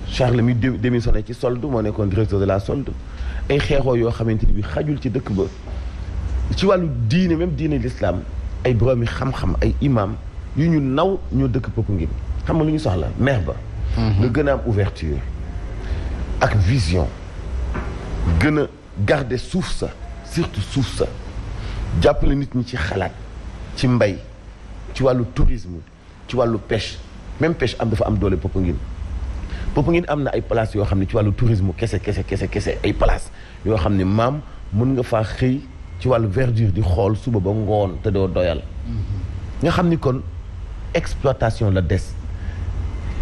Charles mi démissionné ci solde moo nekkoon directeur de la solde ay xeexoo yoo xamante ni bi xajul ci dëkk ba ci wàllu diine même diine l'islam ay boroomi xam-xam ay imam yu ñu naw ñoo dëkk Popenguine xam nga lu ñu soxla maire ba nga gën a am ouverture ak vision gën a garder suuf sa surtout suuf sa jàppale nit ñi ci xalaat ci mbay ci wàllu tourisme ci wàllu pêche même pêche dafa am doole Popenguine am na ay place yoo xam ne ci wàllu tourisme kese ay place yoo xam ne maam mën nga faa xëy ci wàllu verdure di xool suba ba ngoon te doo doyal nga xam ni kon exploitation la des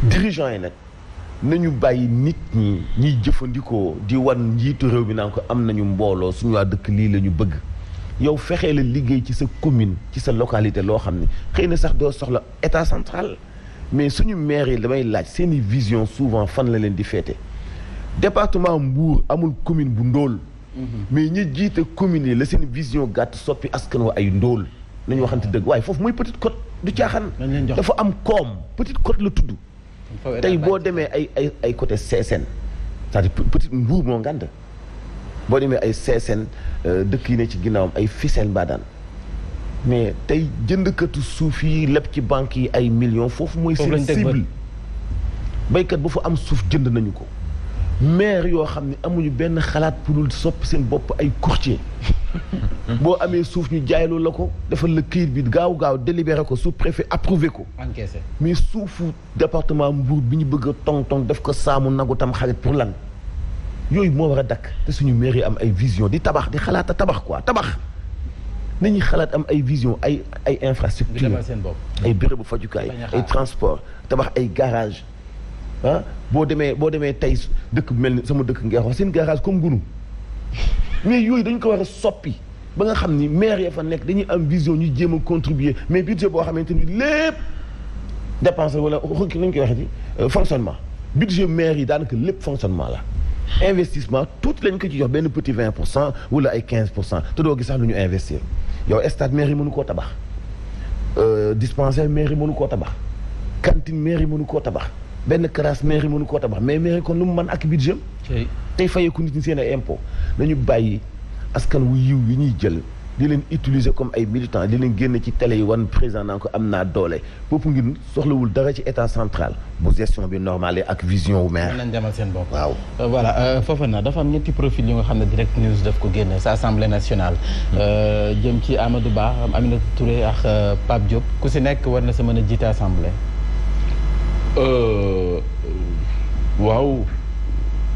dirigeants yi nag nañu bàyyi nit ñi ñiy jëfandikoo di wan njiitu réew mi naan ko am nañu mbooloo suñu waa dëkk lii la ñu bëgg yow fexee la liggéey ci sa commune ci sa localité loo xam ne xëy na sax doo soxla état central mais suñu maire yi damay laaj seeni vision souvent fan la leen di féete département Mbour amul commune bu ndóol mais ñi jiite commune yi la seen vision gàtt soppi askan wa ay ndóol nañu waxante dëgg waaye foofu mooy Petite Côte du caaxaan dafa am koom Petite Côte la tudd tey boo demee ay côté Sessène c'est-à-dire Petite Mbour moo ngand boo demee ay Sessène dëkk yi ne ci ginnaawam ay Fissel Mbadane mais tey jëndkatu suuf yi lépp ci banques yi ay millions foofu mooy seen cible baykat bu fa am suuf jënd nañu ko maire yoo xam ne amuñu benn xalaat pour soppi seen bopp ay courtier boo amee suuf ñu jaayloo la ko defal la këyit bi gaaw délibéré ko sous-préfet approuvé ko encaissé mais suufu département Mbour bi ñu bëgg a tong def ko saamu nagu tam xarit pour lan yooyu moo war a dakk te suñu maire yi am ay vision di tabax di xalaat a tabax quoi tabax nañuy xalaat am ay vision ay infrastructure ay bérébu fajukaay ay transport tabax ay garage boo demee tey dëkk bu mel ni sama dëkk ngeen wax seen garage comme gunu mais yooyu dañ ko war a soppi ba nga xam ni maire ya fa nekk dañuy am vision ñu jéem a contribuer mais budget boo xamante ni lépp dépense wala nañ koy waxee ci fonctionnement budget maire yi daanaka lépp fonctionnement la investissement tuuti lañ ko ci jox benn petit 20% wala ay 15% te doo gis sax lu ñu investir yow stade maire yi mënu koo tabax dispensaire maire yi mënu koo tabax cantine maire yi mënu koo tabax benn classe maire yi mënu koo tabax mais maire yi kon lu mu mën ak budget tey fayeeku nit ñi seen ay impôt nañu bàyyi askan wu yiw yi ñuy jël di leen utiliser comme ay militants di leen génn ci télé yi wan président naa ko am naa doole Popenguine soxlawul dara ci état central bu gestion bi normale ak vision wu maire. nañ demal seen bopp. waaw voilà Fofana dafa am ñetti profil yu nga xam ne Direct News daf ko génne sa assemblée nationale. jëm ci Amadou Ba Aminata Touré ak Pape Diop ku si nekk war na sa mën a jiite assemblée. waaw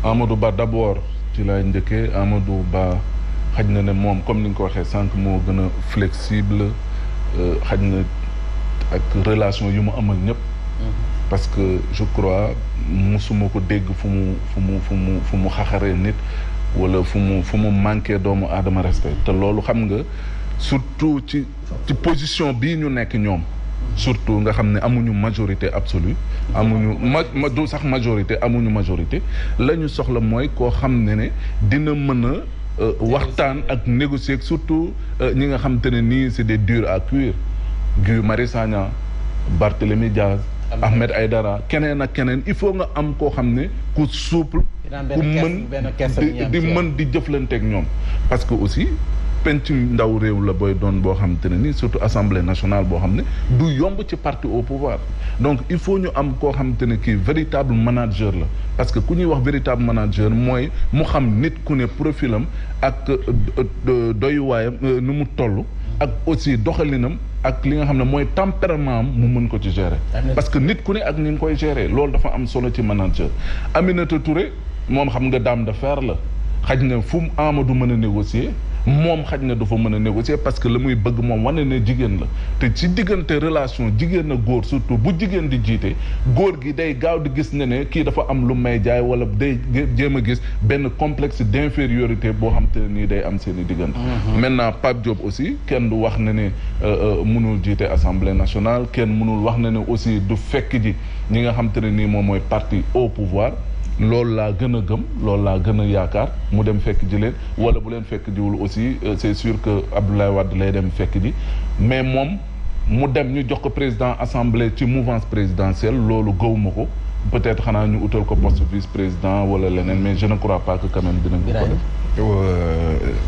Amadou Ba d'abord ci laay njëkkee Amadou Ba. xaj na ne moom comme ni nga ko waxee sànq moo gën a flexible xaj na ak relation yu mu am ak ñëpp. parce que je crois musuma ko dégg fu mu xaxaree nit wala fu mu manqué doomu aadama respect te loolu xam nga surtout ci position bii ñu nekk ñoom. surtout nga xam ne amuñu majorité absolue amuñu du sax majorité amuñu majorité la ñu soxla mooy koo xam ne dina mën a. waxtaan ak négocier surtout ñi nga xam te ne nii c'est des durs à cuire Guy Marius Sagna Barthélémy Diaz Ahmed Aïdara keneen ak keneen il faut nga am koo xam ne ku souple ku mën di jëflanteeg ñoom parce que aussi penc ndaw réew la booy doon boo xamante ne nii surtout assemblée nationale boo xam ne du yomb ci parti au pouvoir donc il faut ñu am koo xamante ne kii véritable manager la parce que ku ñuy wax véritable manager mooy mu xam nit ku ne profilam ak doyuwaayam nu mu toll ak aussi doxalinam ak li nga xam ne mooy tempérament am mu mën ko ci gérer parce que nit ku ne ak ni nga koy gérer loolu dafa am solo ci manager. Aminata Touré moom xam nga dame de fer la xaj na fu mu Amadou mën a négocier moom xaj na du fa mën a négocier parce que la muy bëgg moom wane ne jigéen la te ci diggante relation jigéen a góor surtout bu jigéen di jiite góor gi day gaaw di gis ne kii dafa am lu may jaay wala day jéem a gis benn complexe d'infériorité boo xam te ne nii day am seen i diggante. Maintenant Pape Diop aussi kenn du wax ne mënul jiite assemblée nationale kenn mënul wax ne aussi du fekk ji ñi nga xam te ne nii moom mooy parti au pouvoir. loolu laa gën a gëm loolu laa gën a yaakaar mu dem fekk ji leen wala bu leen fekk jiwul aussi c'est sûr que Abdoulaye Wade lay dem fekk ji mais moom mu dem ñu jox ko président assemblée ci mouvance présidentielle loolu gëwuma ko peut-être xanaa ñu utal ko poste vice-président wala leneen mais je ne crois pas que quand même dinañ ko def.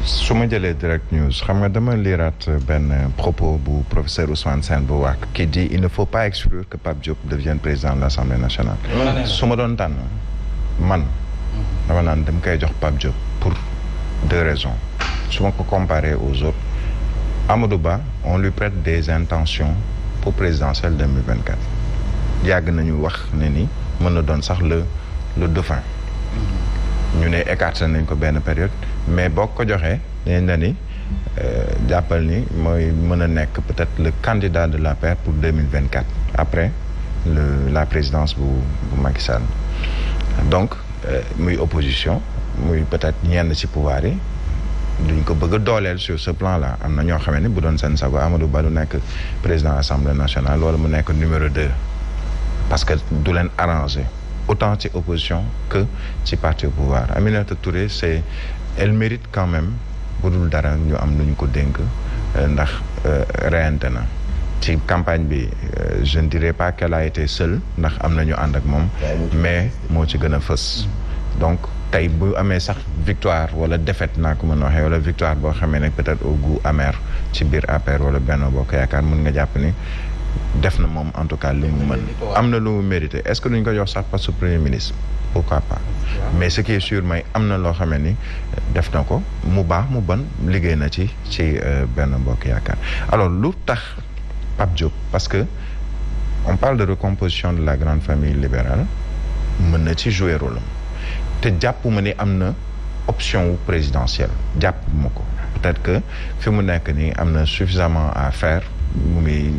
su ma jëlee direct news xam nga dama liiraat benn propos bu professeur Ousmane Sène bu wax qui dit il ne faut pas exclure que Pape Diop devienne président de l'Assemblée nationale. su ma doon tànn man dama naan dama koy jox Pape Diop pour 2 raisons su ma ko comparé aux autres Amadou Ba on lui prête des intentions pour présidentielle 2024 yàgg nañu wax ne ni mën na doon sax le dauphin ñu ne écarté nañ ko benn période mais boo ko joxee dañ na ni jàppal ni mooy mën a nekk peut-être le candidat de l'APR pour 2024 après la présidence bu Macky Sall donc muy opposition muy peut-être ñenn ci pouvoir yi duñ ko bëgg a dooleel sur ce plan là am na ñoo xam ne bu doon seen sago Amadou Ba du nekk président assemblée nationale wala mu nekk numéro 2 parce que du leen arrangé autant ci opposition que ci parti au pouvoir. Aminata Touré elle mérite quand même bu dul dara ñu am lu ñu ko dénk ndax reyante na ci campagne bi je ne dirais pas qu'elle a été seule ndax am na ñu ànd ak moom mais moo ci gën a fës donc tey bu amee sax victoire wala défaite naa ko mën a waxee wala victoire boo xamee ne peut-être au goût amer ci biir APR wala Benno Bokk Yaakaar mën nga jàpp ni def na moom en tout cas li mu mën am na lu mu mérité est-ce que duñ ko jox sax poste premier ministre pourquoi pas mais ce qui est sûr mooy am na loo xamee ni def na ko mu baax mu bon liggéey na ci Benno Bokk Yaakaar alors lu tax Pape Diop parce que on parle de recomposition de la grande famille libérale mën na ci jouer rôle te jàpp ma ni am na option wu présidentielle jàpp ma ko peut-être que fi mu nekk nii am na suffisamment à faire mu muy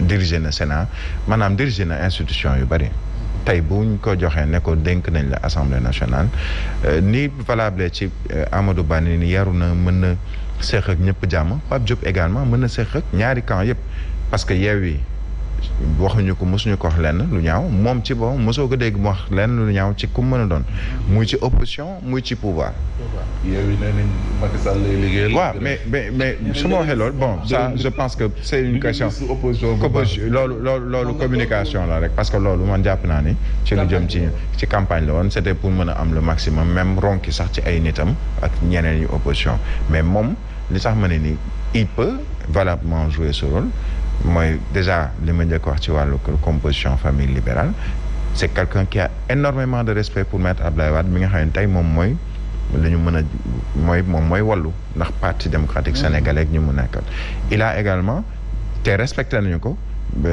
diriger na Sénat maanaam diriger na institution yu bari tey buñ ko joxee ne ko dénk nañ la Assemblée nationale ni valable ci Amadou Ba ni yaru na mën na seex ak ñëpp jàmm Pape Diop également mën na seex ak ñaari camp yëpp parce que Yewwi waxuñu ko mosuñu ko wax lenn lu ñaaw moom ci boppam mosoo ko dégg mu wax lenn lu ñaaw ci ku mën a doon muy ci opposition muy ci pouvoir. Yewwi nee nañ Macky Sall lay liggéeyal. waaw mais su ma waxee loolu bon ça je pense que c'est une question loolu communication la rek parce que loolu man jàpp naa ni ci lu jëm ci campagne la woon c'était pour mën a am le maximum même ronki sax ci ay nitam ak ñeneen yu opposition mais moom li sax ma ne ni il peut valablement jouer ce rôle. mooy déjà li ma njëkk wax ci wàllu composition famille libérale c'est quelqu'un qui a énormément de respect pour maître Abdoulaye Wade mi nga xam ne tey moom mooy li ñu mën a mooy wallu ndax parti démocratique sénégalais ak ñu mu nekkal il a également te respecté nañu ko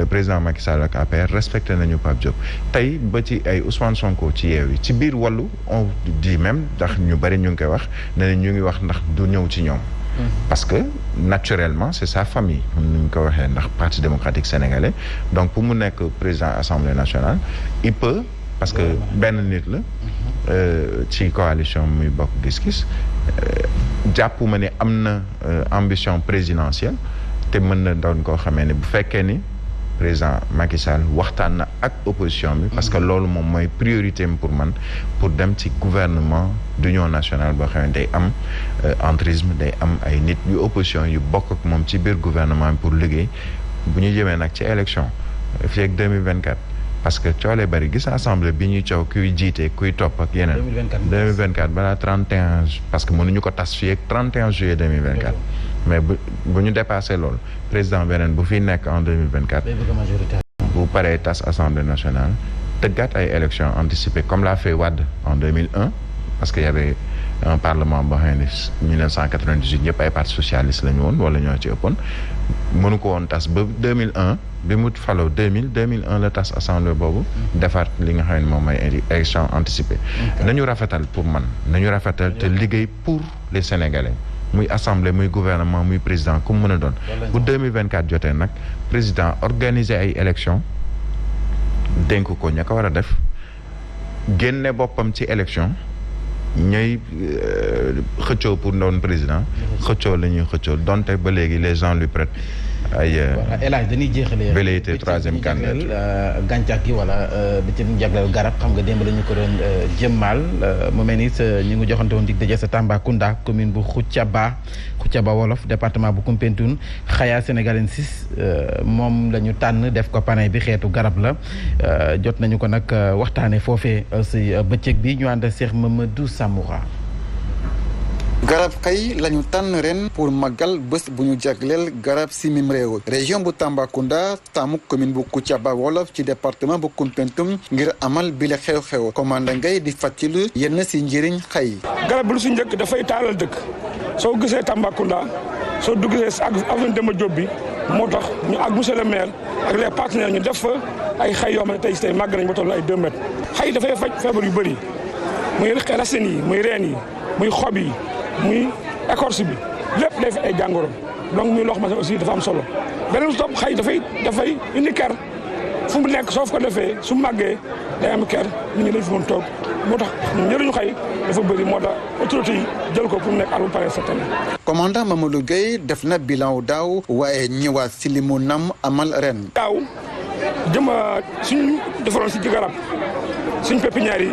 président Macky Sall ak APR respecté nañu Pape Diop tey ba ci ay Ousmane Sonko ci Yewwi ci biir wallu on dit même ndax ñu bari ñu ngi koy wax ne ñu ngi wax ndax du ñëw ci ñoom parce que naturellement c'est sa famille nu ñu ko waxee ndax parti démocratique sénégalais donc pour mu nekk président assemblée nationale il peut parce que benn nit la ci coalition muy bokk gis-gis jàpp ma ne am na ambition présidentielle te mën na doon koo xamee ne bu fekkee ni président Macky Sall waxtaan na ak opposition bi parce que loolu moom mooy priorité pour man pour dem ci gouvernement d'union nationale boo xam ne day am entrisme day am ay nit yu opposition yu bokk ak moom ci biir gouvernement bi pour liggéey bu ñu jëmee nag ci élection fii ak 2024 parce que coolee bari gis assemblée bi ñuy coow kuy jiite kuy topp ak yeneen 2024 balaa 31 parce que mënuñu ko tas fii ak 31 juillet 2024 mais bu ñu dépassé loolu président beneen bu fi nekk en 2024 bu paree tas assemblée nationale tëggaat ay élections anticipées comme l'a fait Wade en 2001 parce que y avait un parlement boo xam ne 1998 ñëpp ay parti socialiste la ñu woon wala ñoo ci ëppoon mënu ko woon tas ba 2001 bi mu faloo 2001 la tas assemblée boobu defaat li nga xam ne moom mooy élection anticipée nañu rafetal pour man nañu rafetal te liggéey pour les Sénégalais muy assemblée muy gouvernement muy président comme mën a doon bu 2024 jotee nag président organiser ay élections dénk ko ña ko war a def génne boppam ci élection ñooy xëccoo pour doon président xëccoo la ñuy xëccoo donte ba léegi les gens lui prêtent ay élage dañuy jeexalee velléité troisième candidature gàncax gi wala bi ci jagleel garab xam nga démb la ñu ko doon jëmmaal mu mel ni ñu ngi joxante woon dig daje sa Tambacounda commune bu Koutiaba wolof département bu Koumpentoum Khaya sénégalensis moom la ñu tànn def ko panay bi xeetu garab la jot nañu ko nag waxtaane foofee si bëccëg bi ñu ànd Cheikh Mamadou Samoura. garab xëy lañu tànn ren pour màggal bés bu ñu jagleel garab si mim réew région bu Tambacounda taamu commune bu Koutiaba wolof ci département bu Koumpentoum ngir amal bile xew-xew commande ngay di fàttali yenn si njëriñ xëy. garab bi lu si njëkk dafay taalal dëkk soo gisee Tambacounda soo duggee ak avenue Demba Diop bi moo tax ñu ak monsieur le maire ak les partenaires ñu def fa ay xëy yoo xam ne tey màgg nañ ba toll ay 2 mètres. xëy dafay faj feebar yu bëri muy racines yi muy reen yi muy xob yi. muy écorce bi lépp day fi ay jàngoro donc muy loo xamante ne aussi dafa am solo beneen su topp xëy dafay indi ker fu mu nekk soo ko defee su màggee day am ker nit ñi dañ fi mën toog moo tax njëriñu xëy dafa bëri moo tax autorité yi jël ko pour mu nekk arbre pare cette année. commandant Mamadou Gueye def na bilan daaw waaye ñëwaat si li mu nam amal ren. daaw jëma suñu defaroon si garab suñ pépinière yi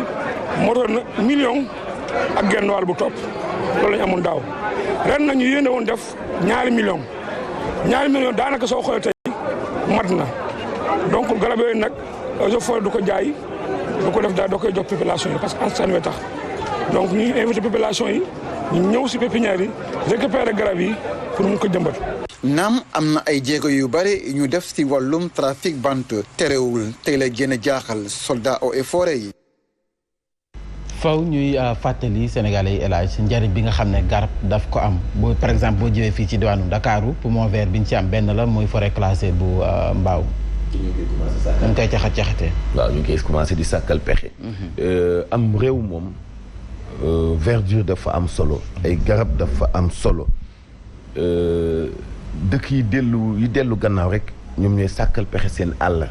moo doon million ak genn wàll bu topp. loolu lañu amoon daaw ren nañu yéene woon def 2 millions daanaka soo xoolee tey mat na donc garab yooyu nag eaux et forêts du ko jaay du ko def daal da koy jox population yi parce que askan wi tax donc ñu ngi invité population yi ñu ñëw si pépinière yi récupérer garab yi pour mun ko jëmbat. naam am na ay jéego yu bare ñu def si wàllum trafic bant terewul tey la gën a jaaxal soldats eaux et forêts yi. faw ñuy fàttali Sénégalais yi élage njëriñ bi nga xam ne garab daf ko am boo par exemple boo jëwee fii ci diwaanu Ndakaaru poumon vert bi ñu ci am benn la mooy forêt classée bu Mbao. ñu koy caxatee. waaw ñu ngi koy commencé di sàkkal pexe. am réew moom verdure dafa am solo ay garab dafa am solo dëkk yi dellu gannaaw rek ñoom ñooy sàkkal pexe seen àll.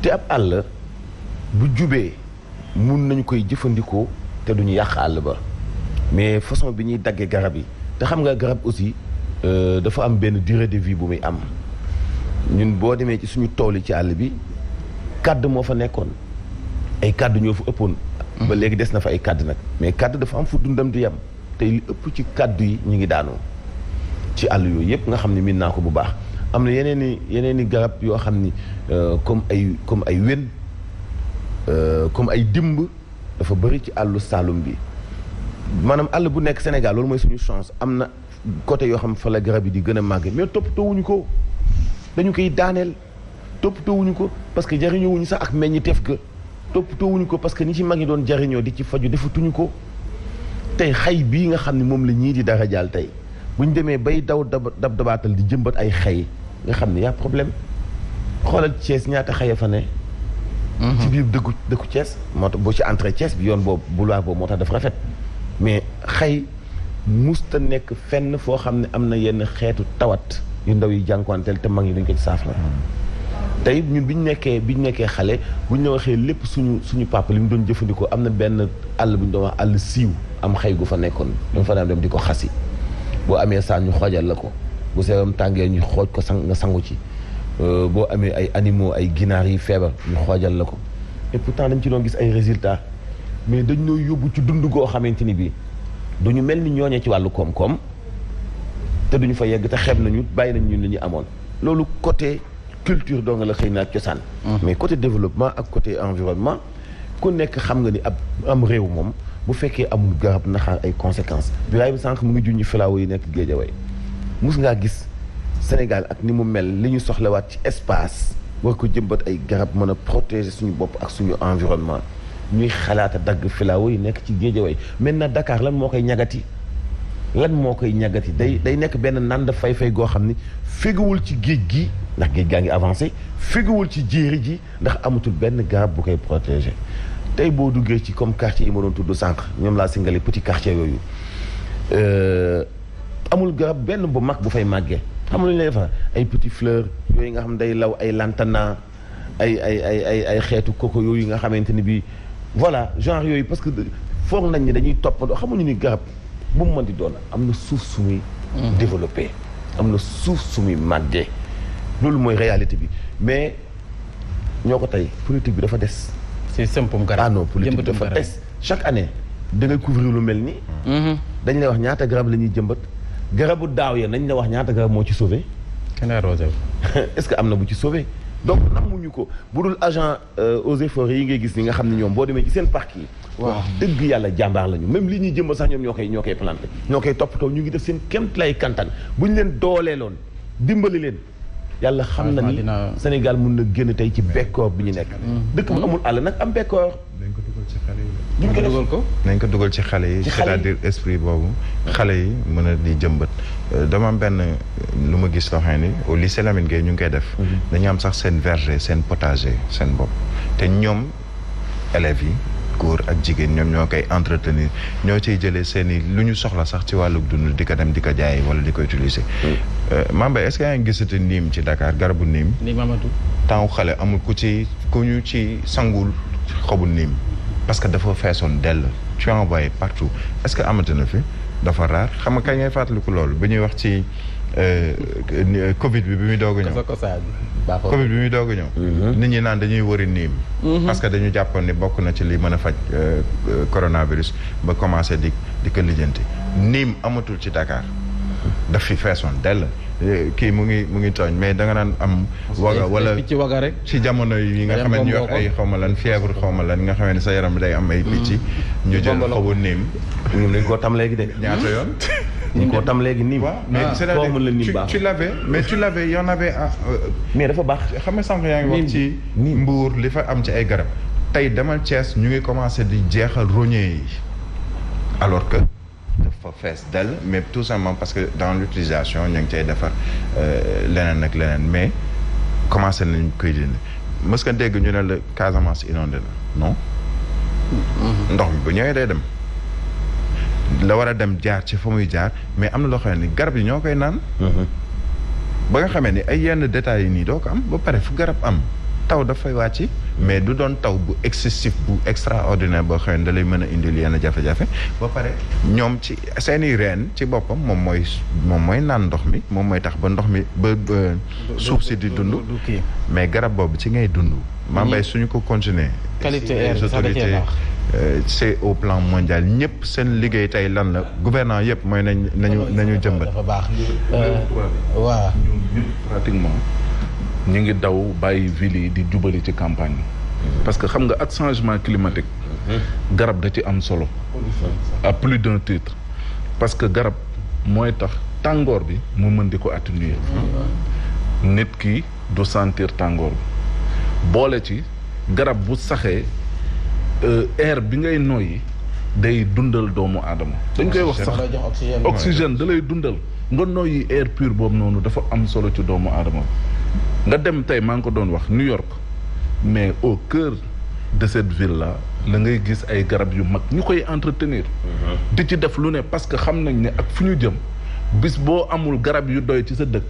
te ab àll bu jubee. mun nañu koy jëfandikoo te duñu yàq àll ba mais façon bi ñuy daggee garab yi te xam nga garab aussi dafa am benn durée de vie bu muy am ñun boo demee ci suñu tool yi ci àll bi kàdd moo fa nekkoon ay kàdd ñoo fa ëppoon. ba léegi des na fa ay kàdd nag mais kàdd dafa am fu dundam di yem te li ëpp ci kàdd yi ñu ngi daanoo ci àll yooyu yëpp nga xam ne miin naa ko bu baax am na yeneen i garab yoo xam ni comme ay wen. comme ay dimb dafa bëri ci àllu Saloum bi maanaam àll bu nekk Sénégal loolu mooy suñu chance am na côté yoo xam fa la garab yi di gën a màgg mais toppatoowuñu ko dañu koy daaneel toppatoowuñu ko parce que jariñoowuñu sax ak meññiteef ga toppatoowuñu ko parce que ni ci mag ñi doon jariñoo di ci faju defatuñu ko tey xay bii nga xam ne moom la ñii di dara jaal tey buñ demee bay daw dabaatal di jëmbat ay xay nga xam ne y'a problème xoolal Thiès ñaata xaye fa ne ci biir dëkku Thiès moo tax boo ci entrée Thiès bi yoon boobu boulevard boobu moo tax dafa rafet mais xëy musta nekk fenn foo xam ne am na yenn xeetu tawat yu ndaw yi jànkuwanteel te mag ñi dañ ko ci saafara tey ñun bi ñu nekkee xale bu ñu la waxee lépp suñu papa li mu doon jëfandikoo am na benn àll bu ñu doon wax àll siiw am xëy gu fa nekkoon dama fa daan dem di ko xasi boo amee saan ñu xoojal la ko bu seeram tàngee ñu xooj ko nga sangu ci boo amee ay animaux ay ginaar yi feebar ñu xoojal la ko et pourtant dañ ci doon gis ay résultats mais dañ ñoo yóbbu ci dund goo xamante ni bii duñu mel ni ñooñee ci wàllu koom-koom te duñu fa yegg te xeeb nañu bàyyi nañ ñun li ñu amoon loolu côté culture doo nga la xëy na ak cosaan. mais côté développement ak côté environnement ku nekk xam nga ni am réew moom bu fekkee amul garab na xaar ay conséquences. Birahim sànq mu ngi junj filaawo yi nekk Guédiawaye mus ngaa gis Sénégal ak ni mu mel li ñu soxlawaat ci espace war ko jëmbat ay garab mën a protéger suñu bopp ak suñu environnement ñuy xalaata dagg filaawo yi nekk ci Guédiawaye maintenant Dakar lan moo koy ñagati day nekk benn nand fay goo xam ni feguwul ci géej gi ndax géej gaa ngi avancé feguwul ci jéeri ji ndax amatul benn garab bu koy protéger tey boo duggee ci comme quartier yi ma doon tudd sànq ñoom laa singali petit quartier yooyu amul garab benn bu mag bu fay màggee xam lu ñu lay defar ay petit fleur yooyu nga xam day law ay lantana ay xeetu coco yooyu nga xamante ni bi voilà genre yooyu parce que foog nañ ni dañuy toppandoo xamuñu ni garab bu mu mën di doon am na suuf su muy développé am na suuf su muy màggee loolu mooy réalité bi mais ñoo ko tey politique bi dafa des. c'est sëmpum garab ah non politique bi dafa des chaque année da ngay couvrir lu mel nii. dañ lay wax ñaata garab la ñuy jëmbat garabu daaw ya nañ la wax ñaata garab moo ci sauvé. kenn arrosé est-ce que am na bu ci sauvé. donc namuñu ko bu dul agent eaux et forêts yi ngay gis ni nga xam ne ñoom boo demee ci seen parc yi. waaw dëgg yàlla jàmbaar lañu même li ñuy jëmbat sax ñoom ñoo koy planté. ñoo koy toppatoo ñu ngi def seen kémt lay kantan bu ñu leen dooleeloon dimbali leen. yàlla xam na ni Sénégal mun na génn tey ci bekkoor bi ñu nekk. dëkk bu amul àll nag am bekkoor. nañ ko dugal ci xale yi. nañ ko dugal ci xale yi. c'est-à-dire esprit boobu. xale yi mën a di jëmbat. dama am benn lu ma gis loo xam ne au lycée Lamine Gueye ñu ngi koy def. dañu am sax seen verger seen potager seen bopp. te ñoom élèves yi góor ak jigéen ñoom ñoo koy entretenir ñoo ciy jëlee seen i lu ñu soxla sax ci wàllu dund di ko dem di ko jaay wala di ko utiliser. Mamba est-ce que yaa ngi gisati niim ci Dakar garabu niim. niim amatul. temps xale amul ku ñu ci sangul xobu niim parce que dafa feesoon dell tu envoyé partout est-ce que amati na fi dafa raar xam nga kañ ngay fàttaliku loolu bu ñuy wax ci Covid bi muy doog a ñëw. Covid bi muy doog a ñëw. nit ñi naan dañuy wëri niim. parce que dañu jàppoon ni bokk na ci li mën a faj coronavirus ba commencé di ko lijjanti niim amatul ci Dakar. daf fi feesoon dell kii mu ngi tooñ mais da nga naan am waga wala picc waga rek ci jamono yi nga xam ne ñu wax ay xawma lan fièvre xawma lan nga xam ne sa yaram day am ay picc ñu jël xobu niim ñun dañ koo tam léegi de ñaata yoon ñu koo tam léegi niim mais c'est-à-dire tu l'avais y en avait mais dafa baax xam nga sànq yaa ngi wax ci Mbour li fa am ci ay garab tey demal Thiès ñu ngi commencé di jeexal rognier yi alors que dafa fees dell mais tout simplement parce que dans l'utilisation ñu ngi cay defar leneen ak leneen mais commencé nañ koy dindi mës nga dégg ñu ne la Casamance inondé la non ndox mi bu ñëwee day dem la war a dem jaar ci fa muy jaar mais am na loo xam ne ni garab yi ñoo koy naan ba nga xamee ni ay yenn détails yi nii doo ko am ba pare fu garab am taw dafay wàcc mais du doon taw bu excessif bu extraordinaire boo xam ne da lay mën a indil yenn jafe-jafe ba pare ñoom ci seeni reen ci boppam moom mooy naan ndox mi moom mooy tax ba ndox mi ba suuf si di dund mais garab boobu ci ngay dund Mambay suñu ko continuer qualité air les autorités c'est au plan mondial ñëpp seen liggéey tey lan la gouvernement yëpp mooy nañu jëmbat dafa baax waaw ñoom ñëpp pratiquement ñu ngi daw bàyyi ville yi di jubali ci campagne parce que xam nga ak changement climatique garab da ci am solo à plus d'un titre parce que garab mooy tax tàngoor bi mu mën di ko atténuer nit ki du sentir tàngoor bi boole ci garab bu saxee air bi ngay noyyi day dundal doomu aadama dañ koy wax sax oxygène da lay dundal nga noyyi air pur boobu noonu dafa am solo ci doomu aadama nga dem tey maa ngi ko doon wax New York mais au cœur de cette ville là la ngay gis ay garab yu mag ñu koy entretenir di ci def lu ne parce que xam nañ ne ak fu ñu jëm bis boo amul garab yu doy ci sa dëkk